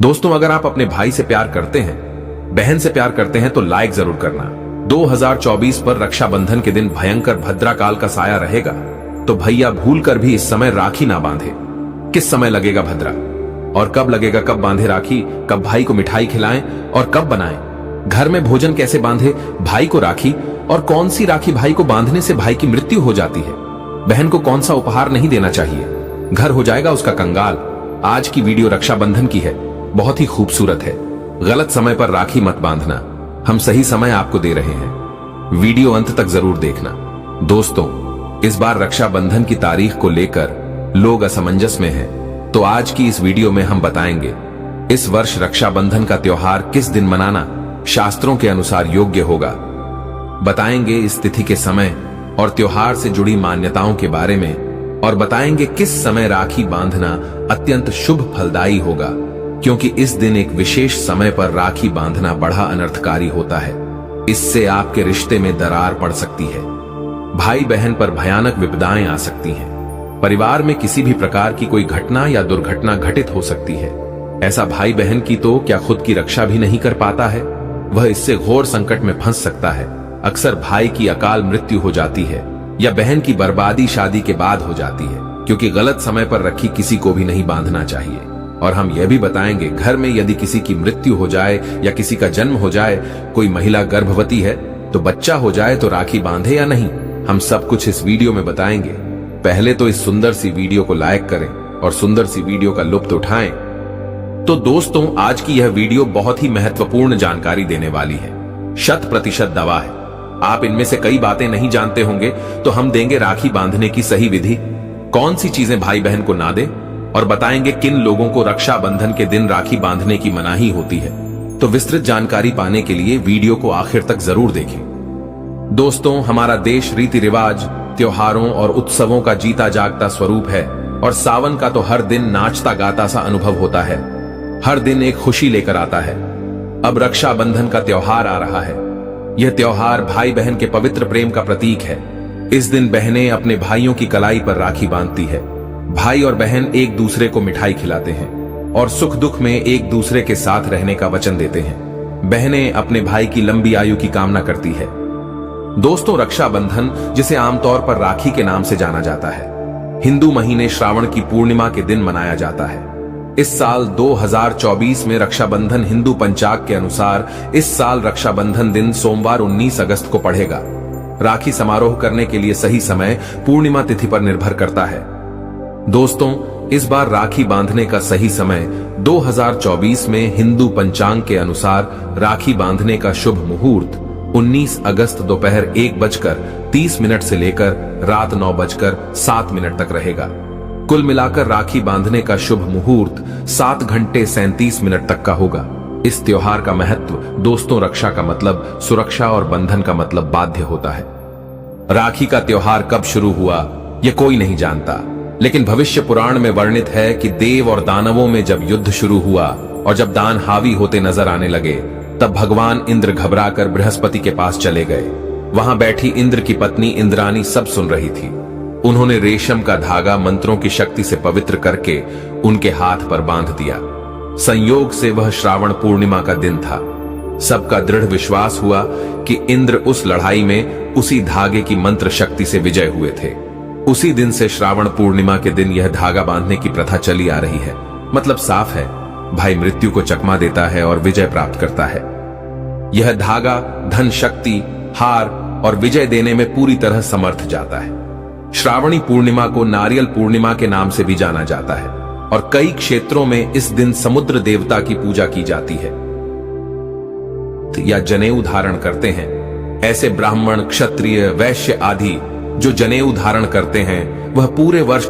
दोस्तों, अगर आप अपने भाई से प्यार करते हैं, बहन से प्यार करते हैं तो लाइक जरूर करना। 2024 पर रक्षाबंधन के दिन भयंकर भद्रा काल का साया रहेगा, तो भैया भूलकर भी इस समय राखी ना बांधे। किस समय लगेगा भद्रा और कब लगेगा, कब बांधे राखी, कब भाई को मिठाई खिलाएं और कब बनाएं, घर में भोजन कैसे बांधे भाई को राखी, और कौन सी राखी भाई को बांधने से भाई की मृत्यु हो जाती है, बहन को कौन सा उपहार नहीं देना चाहिए, घर हो जाएगा उसका कंगाल। आज की वीडियो रक्षाबंधन की है, बहुत ही खूबसूरत है। गलत समय पर राखी मत बांधना, हम सही समय आपको दे रहे हैं। वीडियो अंत तक जरूर देखना। दोस्तों, इस बार रक्षाबंधन की तारीख को लेकर लोग असमंजस में हैं, तो आज की इस वीडियो में हम बताएंगे इस वर्ष रक्षाबंधन का त्योहार किस दिन मनाना शास्त्रों के अनुसार योग्य होगा। बताएंगे इस तिथि के समय और त्योहार से जुड़ी मान्यताओं के बारे में, और बताएंगे किस समय राखी बांधना अत्यंत शुभ फलदायी होगा, क्योंकि इस दिन एक विशेष समय पर राखी बांधना बड़ा अनर्थकारी होता है। इससे आपके रिश्ते में दरार पड़ सकती है, भाई बहन पर भयानक विपदाएं आ सकती हैं, परिवार में किसी भी प्रकार की कोई घटना या दुर्घटना घटित हो सकती है। ऐसा भाई बहन की तो क्या खुद की रक्षा भी नहीं कर पाता है, वह इससे घोर संकट में फंस सकता है। अक्सर भाई की अकाल मृत्यु हो जाती है या बहन की बर्बादी शादी के बाद हो जाती है, क्योंकि गलत समय पर राखी किसी को भी नहीं बांधना चाहिए। और हम यह भी बताएंगे, घर में यदि किसी की मृत्यु हो जाए या किसी का जन्म हो जाए, कोई महिला गर्भवती है तो बच्चा हो जाए तो राखी बांधे या नहीं, हम सब कुछ इस वीडियो में बताएंगे। पहले तो इस सुंदर सी वीडियो को लाइक करें और सुंदर सी वीडियो का लुत्फ उठाएं। तो दोस्तों, आज की यह वीडियो बहुत ही महत्वपूर्ण जानकारी देने वाली है, 100% दवा है। आप इनमें से कई बातें नहीं जानते होंगे, तो हम देंगे राखी बांधने की सही विधि, कौन सी चीजें भाई बहन को ना दे, और बताएंगे किन लोगों को रक्षाबंधन के दिन राखी बांधने की मनाही होती है। तो विस्तृत जानकारी पाने के लिए वीडियो को आखिर तक जरूर देखें। दोस्तों, हमारा देश रीति रिवाज, त्योहारों और उत्सवों का जीता जागता स्वरूप है, और सावन का तो हर दिन नाचता गाता सा अनुभव होता है, हर दिन एक खुशी लेकर आता है। अब रक्षाबंधन का त्योहार आ रहा है। यह त्योहार भाई बहन के पवित्र प्रेम का प्रतीक है। इस दिन बहनें अपने भाइयों की कलाई पर राखी बांधती है। भाई और बहन एक दूसरे को मिठाई खिलाते हैं और सुख दुख में एक दूसरे के साथ रहने का वचन देते हैं। बहनें अपने भाई की लंबी आयु की कामना करती है। दोस्तों, रक्षाबंधन, जिसे आमतौर पर राखी के नाम से जाना जाता है, हिंदू महीने श्रावण की पूर्णिमा के दिन मनाया जाता है। इस साल 2024 में रक्षाबंधन हिंदू पंचांग के अनुसार इस साल रक्षाबंधन दिन सोमवार 19 अगस्त को पड़ेगा। राखी समारोह करने के लिए सही समय पूर्णिमा तिथि पर निर्भर करता है। दोस्तों, इस बार राखी बांधने का सही समय 2024 में हिंदू पंचांग के अनुसार राखी बांधने का शुभ मुहूर्त 19 अगस्त दोपहर 1:30 से लेकर रात 9:07 तक रहेगा। कुल मिलाकर राखी बांधने का शुभ मुहूर्त 7 घंटे 37 मिनट तक का होगा। इस त्योहार का महत्व, दोस्तों, रक्षा का मतलब सुरक्षा और बंधन का मतलब बाध्य होता है। राखी का त्योहार कब शुरू हुआ यह कोई नहीं जानता, लेकिन भविष्य पुराण में वर्णित है कि देव और दानवों में जब युद्ध शुरू हुआ और जब दान हावी होते नजर आने लगे, तब भगवान इंद्र घबराकर बृहस्पति के पास चले गए। वहां बैठी इंद्र की पत्नी इंद्रानी सब सुन रही थी। उन्होंने रेशम का धागा मंत्रों की शक्ति से पवित्र करके उनके हाथ पर बांध दिया। संयोग से वह श्रावण पूर्णिमा का दिन था। सबका दृढ़ विश्वास हुआ कि इंद्र उस लड़ाई में उसी धागे की मंत्र शक्ति से विजय हुए थे। उसी दिन से श्रावण पूर्णिमा के दिन यह धागा बांधने की प्रथा चली आ रही है। मतलब साफ है, भाई मृत्यु को चकमा देता है और विजय प्राप्त करता है। यह धागा धन, शक्ति, हार और विजय देने में पूरी तरह समर्थ जाता है। श्रावणी पूर्णिमा को नारियल पूर्णिमा के नाम से भी जाना जाता है, और कई क्षेत्रों में इस दिन समुद्र देवता की पूजा की जाती है या जनेऊ धारण करते हैं। ऐसे ब्राह्मण, क्षत्रिय, वैश्य आदि जो जनेऊ धारण करते हैं, वह पूरे वर्ष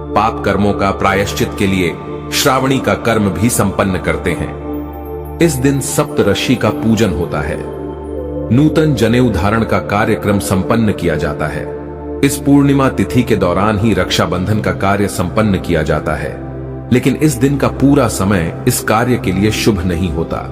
पाप कर्मों का प्रायश्चित के लिए श्रावणी का कर्म भी संपन्न करते हैं। इस दिन सप्तऋषि का पूजन होता है। नूतन जनेऊ धारण का कार्यक्रम संपन्न किया जाता है। इस पूर्णिमा तिथि के दौरान ही रक्षाबंधन का कार्य संपन्न किया जाता है, लेकिन इस दिन का पूरा समय इस कार्य के लिए शुभ नहीं होता।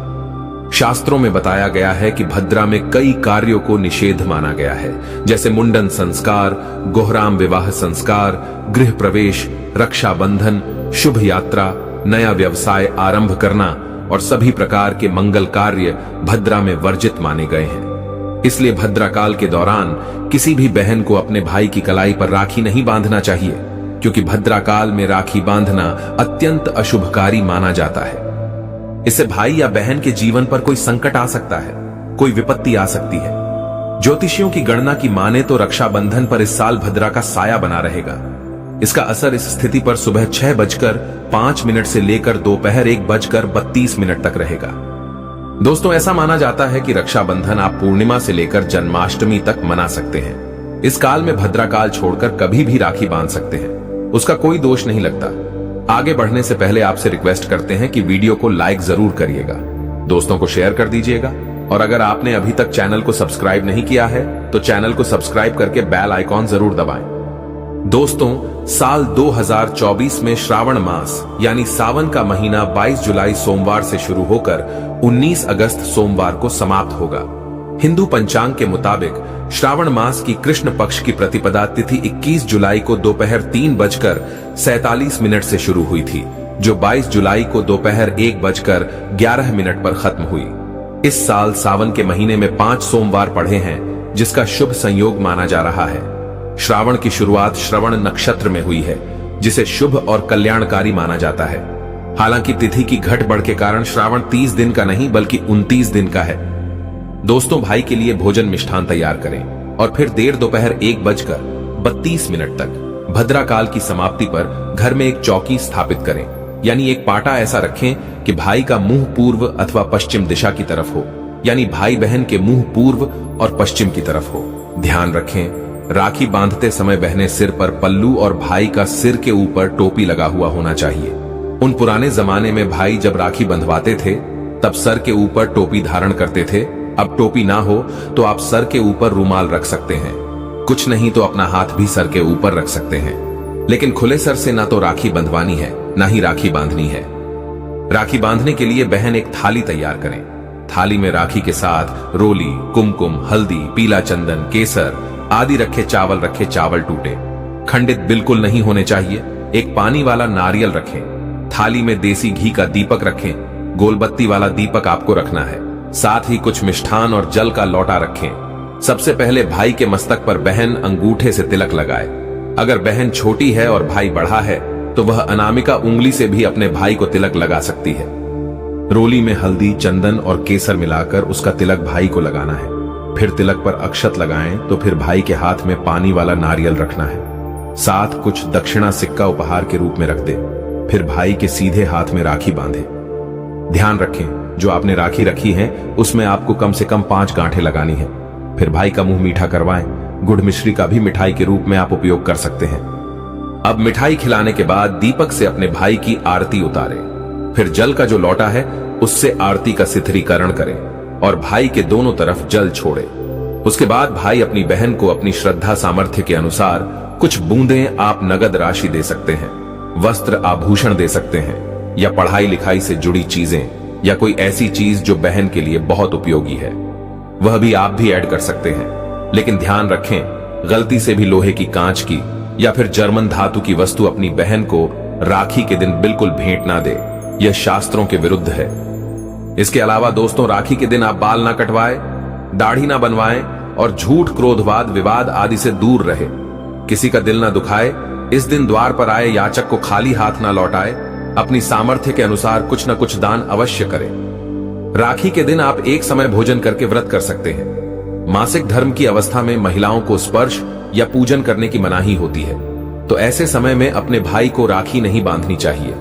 शास्त्रों में बताया गया है कि भद्रा में कई कार्यों को निषेध माना गया है, जैसे मुंडन संस्कार, गोहराम विवाह संस्कार, गृह प्रवेश, रक्षाबंधन, शुभ यात्रा, नया व्यवसाय आरंभ करना और सभी प्रकार के मंगल कार्य भद्रा में वर्जित माने गए हैं। इसलिए भद्रा काल के दौरान किसी भी बहन को अपने भाई की कलाई पर राखी नहीं बांधना चाहिए, क्योंकि भद्रा काल में राखी बांधना अत्यंत अशुभकारी माना जाता है। इससे भाई या बहन के जीवन पर कोई संकट आ सकता है, कोई विपत्ति आ सकती है। ज्योतिषियों की गणना की माने तो रक्षाबंधन पर इस साल भद्रा का साया बना रहेगा। इसका असर इस स्थिति पर सुबह 6:05 से लेकर दोपहर 1:32 तक रहेगा। दोस्तों, ऐसा माना जाता है कि रक्षाबंधन आप पूर्णिमा से लेकर जन्माष्टमी तक मना सकते हैं। इस काल में भद्रा काल छोड़कर कभी भी राखी बांध सकते हैं, उसका कोई दोष नहीं लगता। आगे बढ़ने से पहले आपसे रिक्वेस्ट करते हैं कि वीडियो को लाइक जरूर करिएगा, दोस्तों को शेयर कर दीजिएगा, और अगर आपने अभी तक चैनल को सब्सक्राइब नहीं किया है तो चैनल को सब्सक्राइब करके बेल आइकॉन जरूर दबाएं। दोस्तों, साल 2024 में श्रावण मास यानी सावन का महीना 22 जुलाई सोमवार से शुरू होकर 19 अगस्त सोमवार को समाप्त होगा। हिंदू पंचांग के मुताबिक श्रावण मास की कृष्ण पक्ष की प्रतिपदा तिथि 21 जुलाई को दोपहर 3:47 से शुरू हुई थी, जो 22 जुलाई को दोपहर 1:11 पर खत्म हुई। इस साल सावन के महीने में 5 सोमवार पड़े हैं, जिसका शुभ संयोग माना जा रहा है। श्रावण की शुरुआत श्रवण नक्षत्र में हुई है, जिसे शुभ और कल्याणकारी माना जाता है। हालांकि तिथि की घट बढ़ के कारण श्रावण 30 दिन का नहीं बल्कि 29 दिन का है। दोस्तों, भाई के लिए भोजन मिष्ठान तैयार करें और फिर देर दोपहर 1:32 तक भद्रा काल की समाप्ति पर घर में एक चौकी स्थापित करें, यानी एक पाटा ऐसा रखें कि भाई का मुंह पूर्व अथवा पश्चिम दिशा की तरफ हो, यानी भाई बहन के मुंह पूर्व और पश्चिम की तरफ हो। ध्यान रखें, राखी बांधते समय बहनें सिर पर पल्लू और भाई का सिर के ऊपर टोपी लगा हुआ होना चाहिए। उन पुराने जमाने में भाई जब राखी बंधवाते थे तब सर के ऊपर टोपी धारण करते थे। अब टोपी ना हो तो आप सर के ऊपर रुमाल रख सकते हैं, कुछ नहीं तो अपना हाथ भी सर के ऊपर रख सकते हैं। लेकिन खुले सर से ना तो राखी बंधवानी है ना ही राखी बांधनी है। राखी बांधने के लिए बहन एक थाली तैयार करें। थाली में राखी के साथ रोली, कुमकुम, हल्दी, पीला चंदन, केसर आदि रखे चावल टूटे खंडित बिल्कुल नहीं होने चाहिए। एक पानी वाला नारियल रखें। थाली में देसी घी का दीपक रखें। गोलबत्ती वाला दीपक आपको रखना है। साथ ही कुछ मिष्ठान और जल का लोटा रखें। सबसे पहले भाई के मस्तक पर बहन अंगूठे से तिलक लगाए। अगर बहन छोटी है और भाई बड़ा है तो वह अनामिका उंगली से भी अपने भाई को तिलक लगा सकती है। रोली में हल्दी, चंदन और केसर मिलाकर उसका तिलक भाई को लगाना है। फिर तिलक पर अक्षत लगाएं तो फिर भाई के हाथ में पानी वाला नारियल रखना है। साथ कुछ दक्षिणा सिक्का उपहार के रूप में रख दे। फिर भाई के सीधे हाथ में राखी बांधे। ध्यान रखें, जो आपने राखी रखी है उसमें आपको कम से कम 5 गांठें लगानी है। फिर भाई का मुंह मीठा करवाएं। गुड़ मिश्री का भी मिठाई के रूप में आप उपयोग कर सकते हैं। अब मिठाई खिलाने के बाद दीपक से अपने भाई की आरती उतारें। फिर जल का जो लोटा है उससे आरती का सिथरीकरण करें और भाई के दोनों तरफ जल छोड़े। उसके बाद भाई अपनी बहन को अपनी श्रद्धा सामर्थ्य के अनुसार कुछ बूंदें आप नगद राशि दे सकते हैं, वस्त्र आभूषण दे सकते हैं, या पढ़ाई लिखाई से जुड़ी चीजें या कोई ऐसी चीज जो बहन के लिए बहुत उपयोगी है, वह भी आप भी ऐड कर सकते हैं। लेकिन ध्यान रखें, गलती से भी लोहे की, कांच की या फिर जर्मन धातु की वस्तु अपनी बहन को राखी के दिन बिल्कुल भेंट ना दे। यह शास्त्रों के विरुद्ध है। इसके अलावा दोस्तों, राखी के दिन आप बाल ना कटवाएं, दाढ़ी ना बनवाएं और झूठ, क्रोधवाद, विवाद आदि से दूर रहे। किसी का दिल ना दुखाए। इस दिन द्वार पर आए याचक को खाली हाथ ना लौटाए। अपनी सामर्थ्य के अनुसार कुछ न कुछ दान अवश्य करें। राखी के दिन आप एक समय भोजन करके व्रत कर सकते हैं। मासिक धर्म की अवस्था में महिलाओं को स्पर्श या पूजन करने की मनाही होती है, तो ऐसे समय में अपने भाई को राखी नहीं बांधनी चाहिए।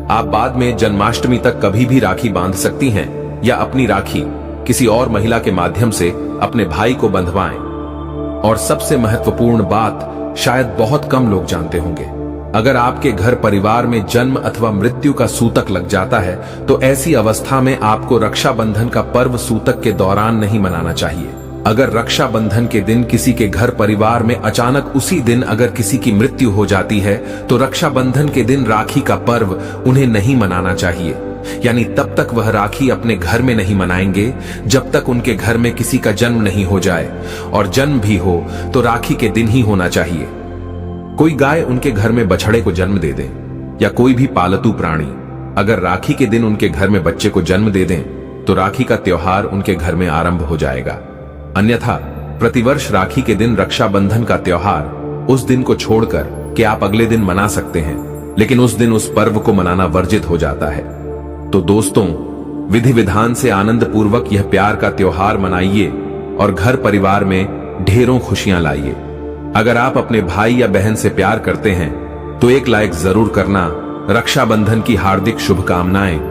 आप बाद में जन्माष्टमी तक कभी भी राखी बांध सकती हैं या अपनी राखी किसी और महिला के माध्यम से अपने भाई को बंधवाएं। और सबसे महत्वपूर्ण बात शायद बहुत कम लोग जानते होंगे, अगर आपके घर परिवार में जन्म अथवा मृत्यु का सूतक लग जाता है तो ऐसी अवस्था में आपको रक्षाबंधन का पर्व सूतक के दौरान नहीं मनाना चाहिए। अगर रक्षाबंधन के दिन किसी के घर परिवार में अचानक उसी दिन अगर किसी की मृत्यु हो जाती है तो रक्षाबंधन के दिन राखी का पर्व उन्हें नहीं मनाना चाहिए। यानी तब तक वह राखी अपने घर में नहीं मनाएंगे जब तक उनके घर में किसी का जन्म नहीं हो जाए, और जन्म भी हो तो राखी के दिन ही होना चाहिए। कोई गाय उनके घर में बछड़े को जन्म दे दे या कोई भी पालतू प्राणी, अगर राखी के दिन उनके घर में बच्चे को जन्म दे दें तो राखी का त्योहार उनके घर में आरंभ हो जाएगा। अन्यथा प्रतिवर्ष राखी के दिन रक्षाबंधन का त्योहार उस दिन को छोड़कर कि आप अगले दिन मना सकते हैं, लेकिन उस दिन उस पर्व को मनाना वर्जित हो जाता है। तो दोस्तों, विधि विधान से आनंद पूर्वक यह प्यार का त्योहार मनाइए और घर परिवार में ढेरों खुशियां लाइए। अगर आप अपने भाई या बहन से प्यार करते हैं तो एक लाइक जरूर करना। रक्षाबंधन की हार्दिक शुभकामनाएं।